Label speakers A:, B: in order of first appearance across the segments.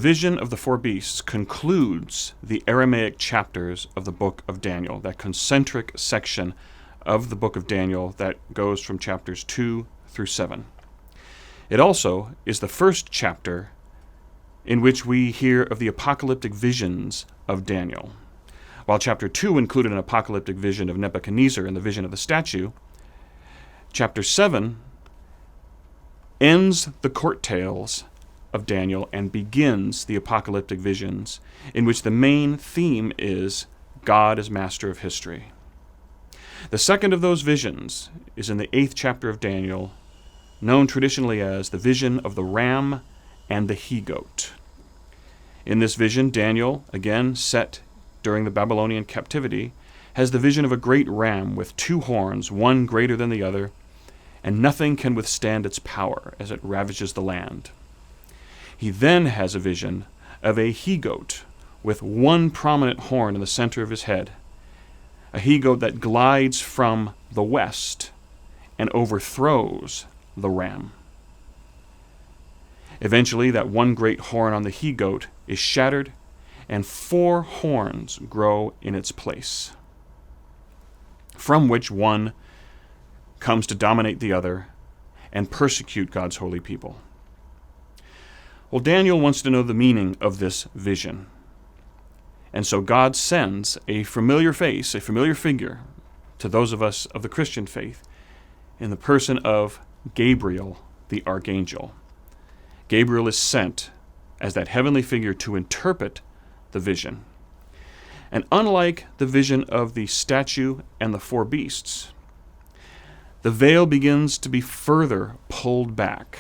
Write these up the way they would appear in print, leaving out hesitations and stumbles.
A: vision of the four beasts concludes the Aramaic chapters of the book of Daniel, that concentric section of the book of Daniel that goes from chapters 2 through 7. It also is the first chapter in which we hear of the apocalyptic visions of Daniel. While chapter 2 included an apocalyptic vision of Nebuchadnezzar and the vision of the statue, chapter 7 ends the court tales of Daniel and begins the apocalyptic visions, in which the main theme is God is master of history. The second of those visions is in the 8th chapter of Daniel, known traditionally as the vision of the ram and the he-goat. In this vision, Daniel, again set during the Babylonian captivity, has the vision of a great ram with 2 horns, one greater than the other, and nothing can withstand its power as it ravages the land. He then has a vision of a he-goat with 1 prominent horn in the center of his head, a he-goat that glides from the west and overthrows the ram. Eventually, that 1 great horn on the he-goat is shattered, and 4 horns grow in its place, from which one comes to dominate the other and persecute God's holy people. Well, Daniel wants to know the meaning of this vision. And so God sends a familiar face, a familiar figure, to those of us of the Christian faith in the person of Gabriel, the archangel. Gabriel is sent as that heavenly figure to interpret the vision. And unlike the vision of the statue and the 4 beasts, the veil begins to be further pulled back,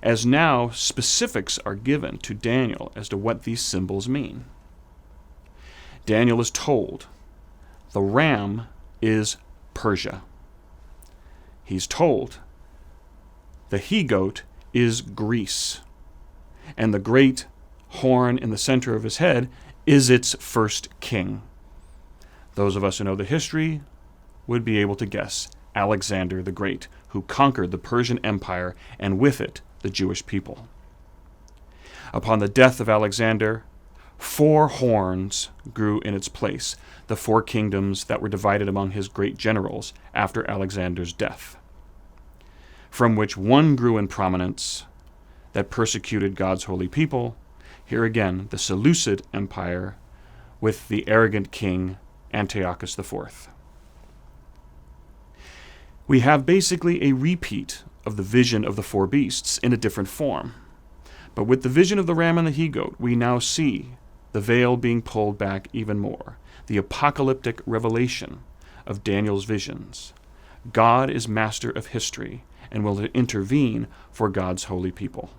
A: as now specifics are given to Daniel as to what these symbols mean. Daniel is told the ram is Persia. He's told the he-goat is Greece, and the great horn in the center of his head is its first king. Those of us who know the history would be able to guess Alexander the Great, who conquered the Persian Empire and with it the Jewish people. Upon the death of Alexander, 4 horns grew in its place, the 4 kingdoms that were divided among his great generals after Alexander's death, from which 1 grew in prominence that persecuted God's holy people. Here again, the Seleucid Empire with the arrogant king Antiochus IV. We have basically a repeat of the vision of the 4 beasts in a different form. But with the vision of the ram and the he-goat, we now see the veil being pulled back even more, the apocalyptic revelation of Daniel's visions. God is master of history and will intervene for God's holy people.